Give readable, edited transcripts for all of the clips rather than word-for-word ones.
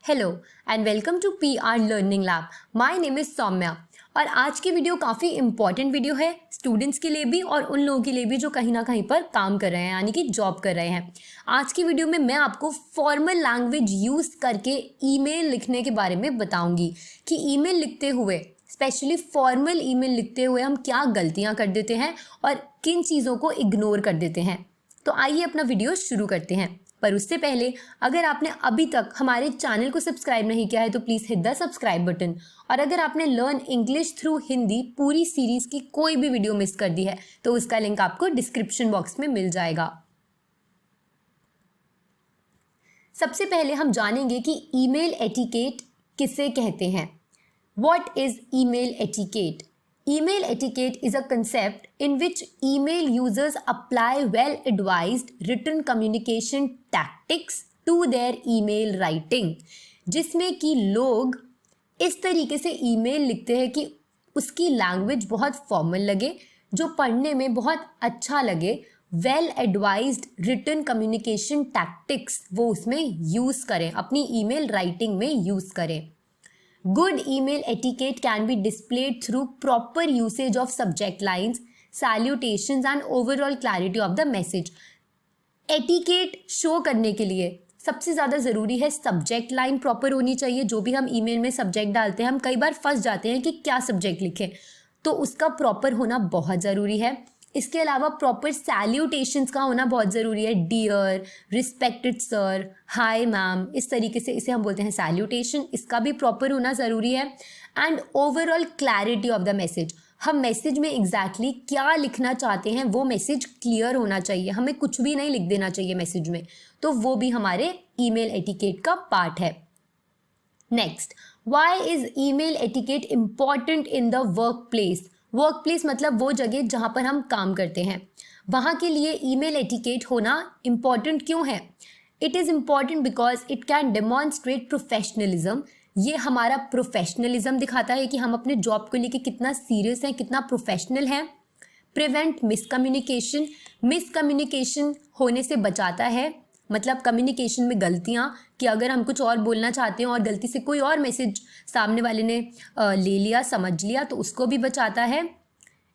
Hello and welcome to PR learning lab. My name is Saumya और आज की video काफ़ी इंपॉर्टेंट वीडियो है स्टूडेंट्स के लिए भी और उन लोगों के लिए भी जो कहीं ना कहीं पर काम कर रहे हैं यानी कि जॉब कर रहे हैं। आज की वीडियो में मैं आपको फॉर्मल लैंग्वेज यूज़ करके ईमेल लिखने के बारे में बताऊंगी कि ईमेल लिखते हुए स्पेशली फॉर्मल ईमेल लिखते हुए हम क्या गलतियाँ कर देते हैं और किन चीज़ों को इग्नोर कर देते हैं। तो आइए अपना वीडियो शुरू करते हैं। पर उससे पहले अगर आपने अभी तक हमारे चैनल को सब्सक्राइब नहीं किया है तो please hit the subscribe button. और अगर आपने लर्न इंग्लिश थ्रू हिंदी पूरी सीरीज़ की कोई भी वीडियो मिस कर दी है तो उसका लिंक आपको डिस्क्रिप्शन बॉक्स में मिल जाएगा। सबसे पहले हम जानेंगे कि ईमेल एटिकेट किसे कहते हैं। What is email etiquette? Email etiquette is a concept in which email users apply well-advised written communication tactics to their email writing, जिसमें कि लोग इस तरीके से ईमेल लिखते हैं कि उसकी लैंग्वेज बहुत फॉर्मल लगे, जो पढ़ने में बहुत अच्छा लगे। Well advised written communication tactics वो उसमें यूज़ करें, अपनी ईमेल राइटिंग में यूज़ करें। Good email etiquette can be displayed through proper usage of subject lines, salutations and overall clarity of the message. Etiquette show करने के लिए सबसे ज़्यादा ज़रूरी है सब्जेक्ट लाइन प्रॉपर होनी चाहिए। जो भी हम ईमेल में सब्जेक्ट डालते हैं हम कई बार फंस जाते हैं कि क्या सब्जेक्ट लिखें, तो उसका प्रॉपर होना बहुत ज़रूरी है। इसके अलावा प्रॉपर सैल्यूटेशंस का होना बहुत ज़रूरी है। Dear, respected sir, hi ma'am, इस तरीके से इसे हम बोलते हैं सैल्यूटेशन, इसका भी प्रॉपर होना ज़रूरी है। And overall clarity of the message, हम मैसेज में एग्जैक्टली क्या लिखना चाहते हैं वो मैसेज क्लियर होना चाहिए, हमें कुछ भी नहीं लिख देना चाहिए मैसेज में, तो वो भी हमारे ईमेल एटिकेट का पार्ट है। Next, why is email etiquette important in the work place. Work place मतलब वो जगह जहाँ पर हम काम करते हैं, वहाँ के लिए ईमेल एटिकेट होना इम्पॉर्टेंट क्यों है। It is important because it can demonstrate professionalism. ये हमारा प्रोफेशनलिज्म दिखाता है कि हम अपने जॉब को लेके कितना सीरियस हैं, कितना प्रोफेशनल हैं। प्रिवेंट मिसकम्युनिकेशन, मिसकम्युनिकेशन होने से बचाता है, मतलब कम्युनिकेशन में गलतियाँ, कि अगर हम कुछ और बोलना चाहते हैं और गलती से कोई और मैसेज सामने वाले ने ले लिया, समझ लिया, तो उसको भी बचाता है।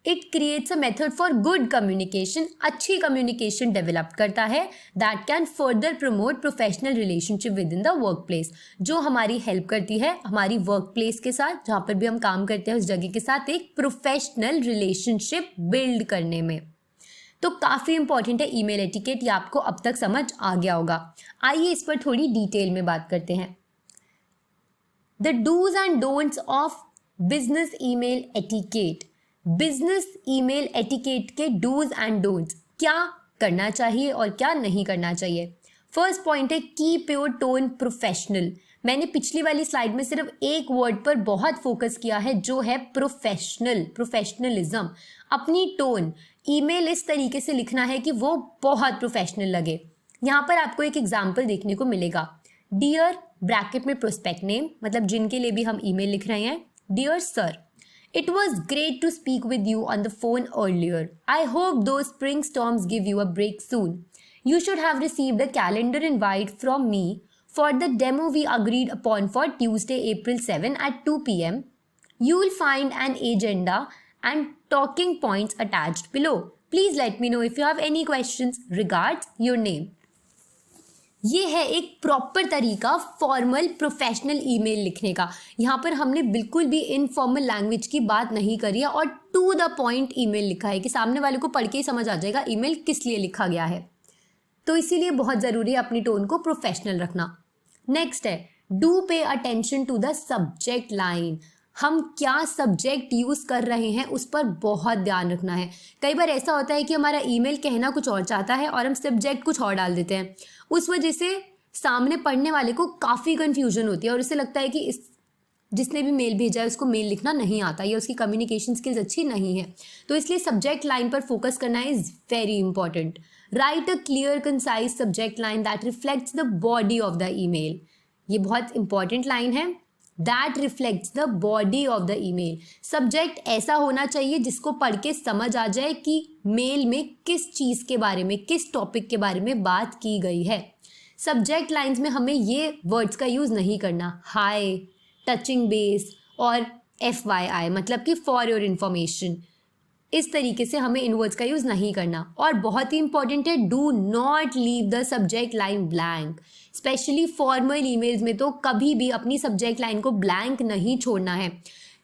It creates a method for good communication, अच्छी कम्युनिकेशन डेवलप करता है। That can further promote professional relationship with in the work place, जो हमारी हेल्प करती है हमारी वर्क प्लेस के साथ, जहाँ पर भी हम काम करते हैं उस जगह के साथ एक प्रोफेशनल रिलेशनशिप बिल्ड करने में। तो काफ़ी इंपॉर्टेंट है ईमेल एटिकेट, ये आपको अब तक समझ आ गया होगा। आइए इस पर थोड़ी डिटेल में बात करते हैं। The dos and don'ts of business email etiquette. Business email etiquette के डूज एंड डोंट्स, क्या करना चाहिए और क्या नहीं करना चाहिए। फर्स्ट पॉइंट है कीप योर टोन प्रोफेशनल। मैंने पिछली वाली स्लाइड में सिर्फ एक वर्ड पर बहुत फोकस किया है जो है प्रोफेशनल, प्रोफेशनलिज्म। अपनी टोन ईमेल इस तरीके से लिखना है कि वो बहुत प्रोफेशनल लगे। यहाँ पर आपको एक एग्जाम्पल देखने को मिलेगा। डियर ब्रैकेट में प्रोस्पेक्ट नेम, मतलब जिनके लिए भी हम ईमेल लिख रहे हैं। Dear sir, It was great to speak with you on the phone earlier. I hope those spring storms give you a break soon. You should have received a calendar invite from me for the demo we agreed upon for Tuesday, April 7 at 2 p.m. You will find an agenda and talking points attached below. Please let me know if you have any questions. Regards, your name. ये है एक proper तरीका formal professional email लिखने का। यहाँ पर हमने बिल्कुल भी इनफॉर्मल लैंग्वेज की बात नहीं करी है और टू द पॉइंट ईमेल लिखा है कि सामने वाले को पढ़ के ही समझ आ जाएगा ईमेल किस लिए लिखा गया है। तो इसीलिए बहुत ज़रूरी है अपनी टोन को प्रोफेशनल रखना। नेक्स्ट है do pay attention to the subject line. हम क्या सब्जेक्ट यूज़ कर रहे हैं उस पर बहुत ध्यान रखना है। कई बार ऐसा होता है कि हमारा ईमेल कहना कुछ और चाहता है और हम सब्जेक्ट कुछ और डाल देते हैं, उस वजह से सामने पढ़ने वाले को काफ़ी कन्फ्यूजन होती है और उसे लगता है कि इस जिसने भी मेल भेजा है उसको मेल लिखना नहीं आता या उसकी कम्युनिकेशन स्किल्स अच्छी नहीं है। तो इसलिए सब्जेक्ट लाइन पर फोकस करना is very important. Right a clear concise subject line that reflects the body of the email. ये बहुत इंपॉर्टेंट लाइन है। That reflects the body of the email. Subject ऐसा होना चाहिए जिसको पढ़ के समझ आ जाए कि मेल में किस चीज़ के बारे में, किस टॉपिक के बारे में बात की गई है। सब्जेक्ट लाइन्स में हमें ये वर्ड्स का यूज़ नहीं करना, हाई, टचिंग बेस और FYI मतलब कि फॉर योर इन्फॉर्मेशन। इस तरीके से हमें इन वर्ड्स का यूज़ नहीं करना। और बहुत ही इंपॉर्टेंट है, do not leave the subject line blank. Specially formal emails में तो कभी भी अपनी सब्जेक्ट लाइन को ब्लैंक नहीं छोड़ना है।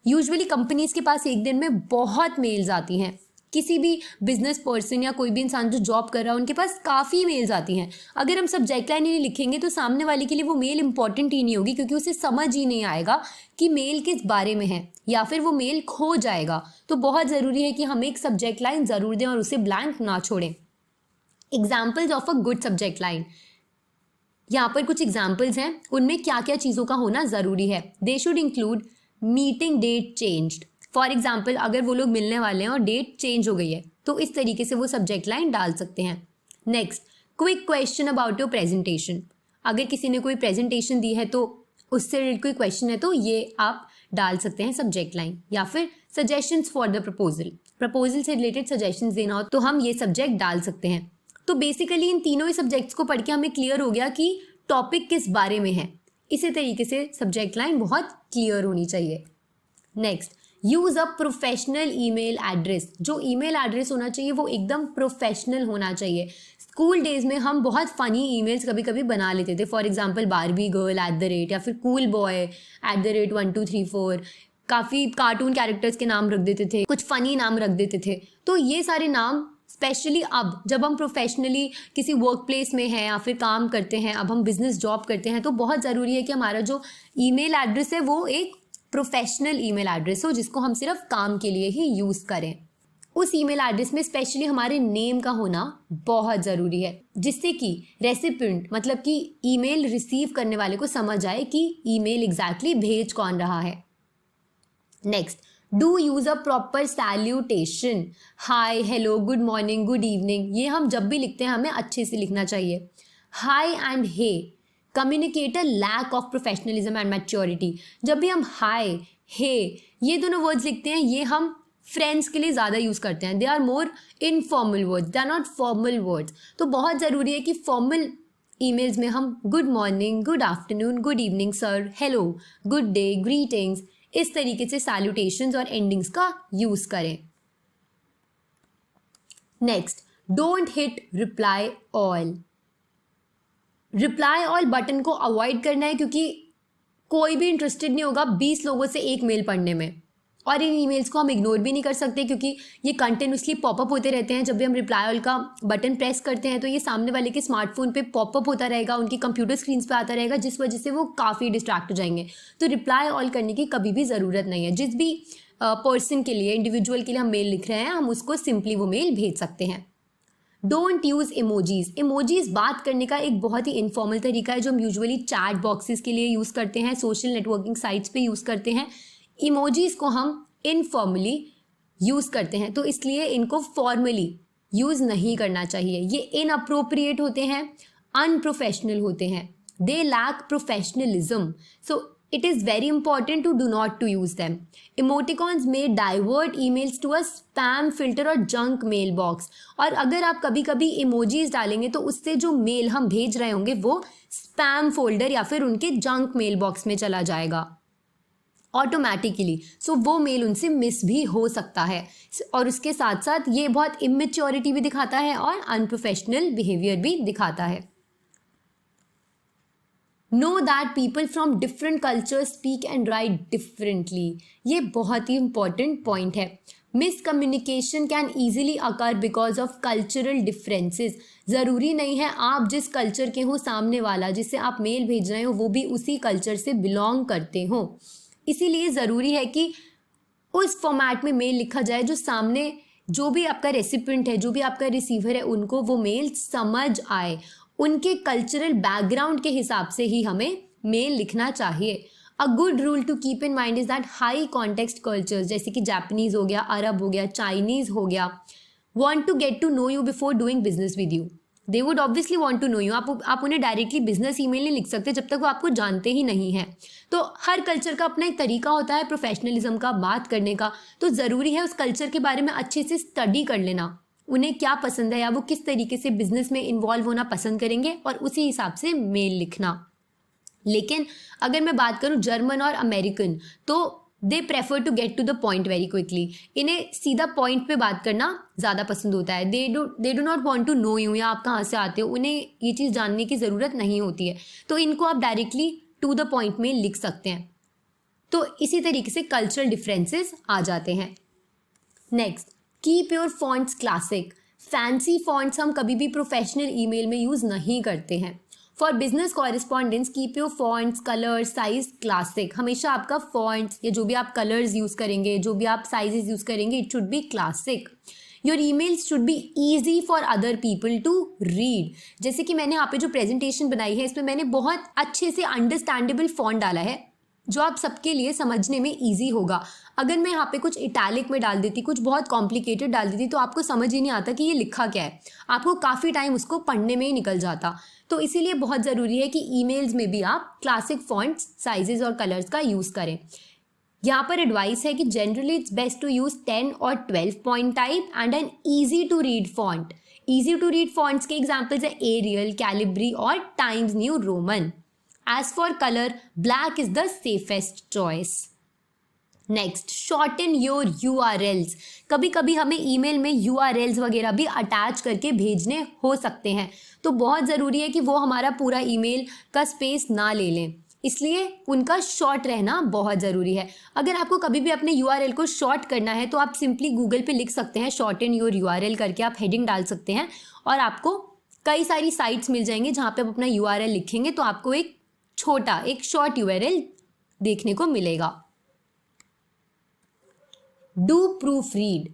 यूजुअली कंपनीज के पास एक दिन में बहुत मेल्स आती हैं, किसी भी बिजनेस पर्सन या कोई भी इंसान जो जॉब कर रहा है उनके पास काफ़ी मेल्स आती हैं। अगर हम सब्जेक्ट लाइन ही नहीं लिखेंगे तो सामने वाले के लिए वो मेल इंपॉर्टेंट ही नहीं होगी, क्योंकि उसे समझ ही नहीं आएगा कि मेल किस बारे में है, या फिर वो मेल खो जाएगा। तो बहुत ज़रूरी है कि हम एक सब्जेक्ट लाइन ज़रूर दें और उसे ब्लैंक ना छोड़ें। Examples of a good subject line, यहाँ पर कुछ एग्जाम्पल्स हैं, उनमें क्या क्या चीज़ों का होना ज़रूरी है। They should include meeting date changed. For example, अगर वो लोग मिलने वाले हैं और डेट चेंज हो गई है तो इस तरीके से वो सब्जेक्ट लाइन डाल सकते हैं। Next, quick question about your presentation. अगर किसी ने कोई प्रेजेंटेशन दी है तो उससे रिलेटेड कोई क्वेश्चन है तो ये आप डाल सकते हैं सब्जेक्ट लाइन। या फिर सजेशंस फॉर द प्रपोजल से रिलेटेड सजेशंस देना हो तो हम ये सब्जेक्ट डाल सकते हैं। तो बेसिकली इन तीनों ही सब्जेक्ट्स को पढ़ के हमें क्लियर हो गया कि टॉपिक किस बारे में है। इसी तरीके से सब्जेक्ट लाइन बहुत क्लियर होनी चाहिए। Next, use a professional email address. जो ईमेल एड्रेस होना चाहिए वो एकदम प्रोफेशनल होना चाहिए। स्कूल डेज में हम बहुत फ़नी ईमेल्स कभी कभी बना लेते थे। फॉर एग्जांपल बारबी गर्ल @ या फिर कूल बॉय @123 काफ़ी कार्टून कैरेक्टर्स के नाम रख देते थे, कुछ फ़नी नाम रख देते थे। तो ये सारे नाम स्पेशली अब जब हम प्रोफेशनली किसी वर्क प्लेस में हैं या फिर काम करते हैं, अब हम बिजनेस जॉब करते हैं, तो बहुत ज़रूरी है कि हमारा जो ईमेल एड्रेस है वो एक प्रोफेशनल ईमेल एड्रेस हो, जिसको हम सिर्फ काम के लिए ही यूज़ करें। उस ईमेल एड्रेस में स्पेशली हमारे नेम का होना बहुत ज़रूरी है, जिससे कि रेसिपिएंट मतलब कि ईमेल रिसीव करने वाले को समझ आए कि ईमेल एग्जैक्टली भेज कौन रहा है। Next, do use a proper salutation. Hi, hello, good morning, good evening, ये हम जब भी लिखते हैं हमें अच्छे से लिखना चाहिए। Hi and hey communicate a lack of professionalism and maturity. जब भी हम हाय, हे ये दोनों वर्ड्स लिखते हैं, ये हम फ्रेंड्स के लिए ज़्यादा यूज़ करते हैं। They are more informal words, they are not formal words. तो बहुत ज़रूरी है कि फॉर्मल ईमेल्स में हम good morning, good afternoon, good evening sir, hello, good day, greetings, इस तरीके से सैल्यूटेशंस और एंडिंग्स का यूज़ करें। Next, don't hit reply all. Reply all button को अवॉइड करना है, क्योंकि कोई भी इंटरेस्टेड नहीं होगा 20 लोगों से एक मेल पढ़ने में। और इन ईमेल्स को हम इग्नोर भी नहीं कर सकते, क्योंकि ये कंटिन्यूसली पॉपअप होते रहते हैं। जब भी हम रिप्लाई ऑल का बटन प्रेस करते हैं तो ये सामने वाले के स्मार्टफोन पे पॉपअप होता रहेगा, उनकी कंप्यूटर स्क्रीन पे आता रहेगा, जिस वजह से वो काफ़ी डिस्ट्रैक्ट हो जाएंगे। तो रिप्लाई ऑल करने की कभी भी ज़रूरत नहीं है। जिस भी पर्सन के लिए, इंडिविजुअल के लिए हम मेल लिख रहे हैं, हम उसको सिंपली वो मेल भेज सकते हैं। Don't use emojis. इमोजीज बात करने का एक बहुत ही इनफॉर्मल तरीका है, जो हम यूजुअली चैट बॉक्सेस के लिए यूज़ करते हैं, सोशल नेटवर्किंग साइट्स पे यूज़ करते हैं। इमोजीज को हम इनफॉर्मली यूज़ करते हैं, तो इसलिए इनको फॉर्मली यूज़ नहीं करना चाहिए। ये इनअप्रोप्रिएट होते हैं, अनप्रोफेशनल होते हैं, they lack professionalism, so it is very important to do not to use them. Emoticons may divert emails to a spam filter और junk mail box. और अगर आप कभी कभी emojis डालेंगे तो उससे जो मेल हम भेज रहे होंगे वो spam फोल्डर या फिर उनके junk मेल बॉक्स में चला जाएगा ऑटोमेटिकली। सो वो मेल उनसे मिस भी हो सकता है, और उसके साथ साथ ये बहुत इमेच्योरिटी भी दिखाता है और अनप्रोफेशनल बिहेवियर भी दिखाता है। Know that people from different culture speak and right differently. ये बहुत ही इंपॉर्टेंट पॉइंट है। Miscommunication can easily occur because of cultural differences. ज़रूरी नहीं है आप जिस कल्चर के हो, सामने वाला जिससे आप मेल भेज रहे हो वो भी उसी कल्चर से बिलोंग करते हो। इसीलिए ज़रूरी है कि उस फॉर्मेट में मेल लिखा जाए जो सामने जो भी आपका रेसिपिएंट है, जो भी आपका रिसीवर है, उनको वो मेल समझ आए। उनके कल्चरल बैकग्राउंड के हिसाब से ही हमें मेल लिखना चाहिए। A good rule to keep in mind is that high context cultures, जैसे कि जापानीज हो गया, अरब हो गया, चाइनीज हो गया, want to get to know you before doing business with you. They would obviously want to know you. आप उन्हें डायरेक्टली बिजनेस ईमेल नहीं लिख सकते जब तक वो आपको जानते ही नहीं हैं। तो हर कल्चर का अपना एक तरीका होता है प्रोफेशनलिज्म का, बात करने का। तो ज़रूरी है उस कल्चर के बारे में अच्छे से स्टडी कर लेना, उन्हें क्या पसंद है या वो किस तरीके से बिजनेस में इन्वॉल्व होना पसंद करेंगे और उसी हिसाब से मेल लिखना। लेकिन अगर मैं बात करूं जर्मन और अमेरिकन, तो they prefer to get to the point very quickly. इन्हें सीधा पॉइंट पे बात करना ज़्यादा पसंद होता है। They do not want to know you, या आप कहाँ से आते हो, उन्हें ये चीज़ जानने की ज़रूरत नहीं होती है। तो इनको आप डायरेक्टली टू द पॉइंट में लिख सकते हैं। तो इसी तरीके से कल्चरल डिफरेंसेस आ जाते हैं। Next, keep your fonts classic. Fancy fonts हम कभी भी प्रोफेशनल ईमेल में यूज़ नहीं करते हैं। For business correspondence keep your fonts, colour, size classic. हमेशा आपका फॉन्ट्स या जो भी आप कलर्स यूज़ करेंगे, जो भी आप साइजेस यूज़ करेंगे, it should be classic. Your emails should be easy for other people to read. जैसे कि मैंने यहाँ पे जो प्रेजेंटेशन बनाई है, इसमें मैंने बहुत अच्छे से अंडरस्टैंडेबल फॉन्ट डाला है जो आप सबके लिए समझने में ईजी होगा। अगर मैं यहाँ पे कुछ इटैलिक में डाल देती, कुछ बहुत कॉम्प्लिकेटेड डाल देती, तो आपको समझ ही नहीं आता कि ये लिखा क्या है। आपको काफ़ी टाइम उसको पढ़ने में ही निकल जाता। तो इसीलिए बहुत ज़रूरी है कि ईमेल्स में भी आप क्लासिक फॉन्ट्स, साइजेस और कलर्स का यूज़ करें। यहाँ पर एडवाइस है कि generally it's best to use 10 और 12 point type and an easy to read font. Easy to read fonts के एग्जाम्पल्स है एरियल, कैलिब्री और Times New Roman. As for color, black is the safest choice. Next, shorten your URLs. कभी कभी हमें email में URLs वगैरह भी attach करके भेजने हो सकते हैं, तो बहुत ज़रूरी है कि वो हमारा पूरा ईमेल का स्पेस ना ले लें, इसलिए उनका शॉर्ट रहना बहुत ज़रूरी है। अगर आपको कभी भी अपने URL को शॉर्ट करना है तो आप सिंपली गूगल पे लिख सकते हैं shorten your URL करके, आप हेडिंग डाल सकते हैं और आपको कई सारी साइट्स मिल जाएंगी जहाँ पे आप अपना URL लिखेंगे तो आपको एक शॉर्ट URL देखने को मिलेगा। Do proof read.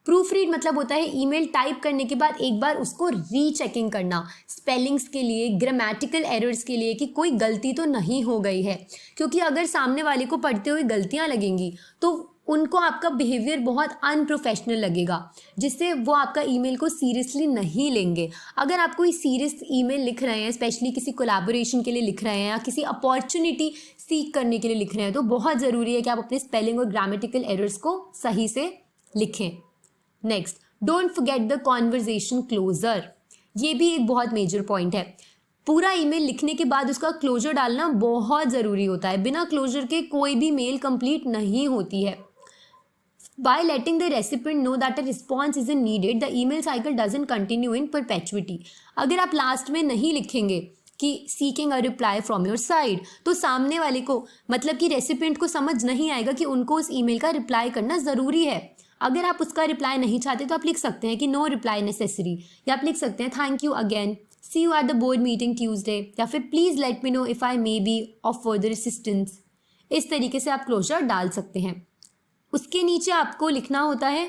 Proof read मतलब होता है ईमेल टाइप करने के बाद एक बार उसको रीचेकिंग करना, स्पेलिंग्स के लिए, ग्रामेटिकल एरर्स के लिए कि कोई गलती तो नहीं हो गई है, क्योंकि अगर सामने वाले को पढ़ते हुए गलतियां लगेंगी तो उनको आपका बिहेवियर बहुत अनप्रोफेशनल लगेगा, जिससे वो आपका ईमेल को सीरियसली नहीं लेंगे। अगर आप कोई सीरियस ईमेल लिख रहे हैं, स्पेशली किसी कोलैबोरेशन के लिए लिख रहे हैं या किसी अपॉर्चुनिटी सीख करने के लिए लिख रहे हैं, तो बहुत ज़रूरी है कि आप अपने स्पेलिंग और ग्रामेटिकल एरर्स को सही से लिखें। Next, don't forget the conversation closure. ये भी एक बहुत मेजर पॉइंट है। पूरा ईमेल लिखने के बाद उसका क्लोजर डालना बहुत ज़रूरी होता है। बिना क्लोजर के कोई भी मेल कंप्लीट नहीं होती है। By letting the recipient know that a response isn't needed, the email cycle doesn't continue in perpetuity. अगर आप लास्ट में नहीं लिखेंगे कि seeking a reply from your side, तो सामने वाले को, मतलब कि रेसिपिएंट को समझ नहीं आएगा कि उनको उस ईमेल का रिप्लाई करना ज़रूरी है। अगर आप उसका रिप्लाई नहीं चाहते तो आप लिख सकते हैं कि नो रिप्लाई नेसेसरी, या आप लिख सकते हैं thank you again, see you at the board meeting Tuesday, या फिर please let me know if I may be of further assistance. इस तरीके से आप क्लोजर डाल सकते हैं। उसके नीचे आपको लिखना होता है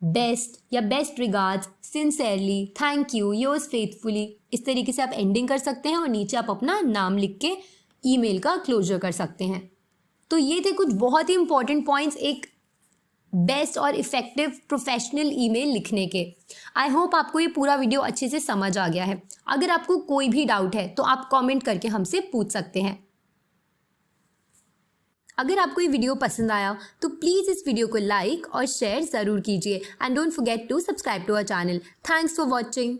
बेस्ट या best regards, sincerely, thank you, yours faithfully. इस तरीके से आप एंडिंग कर सकते हैं और नीचे आप अपना नाम लिख के ईमेल का क्लोजर कर सकते हैं। तो ये थे कुछ बहुत ही इंपॉर्टेंट पॉइंट्स एक बेस्ट और इफेक्टिव प्रोफेशनल ईमेल लिखने के। आई होप आपको ये पूरा वीडियो अच्छे से समझ आ गया है। अगर आपको कोई भी डाउट है तो आप कमेंट करके हमसे पूछ सकते हैं। अगर आपको ये वीडियो पसंद आया तो प्लीज़ इस वीडियो को लाइक और शेयर ज़रूर कीजिए and don't forget to subscribe to our channel. Thanks for watching.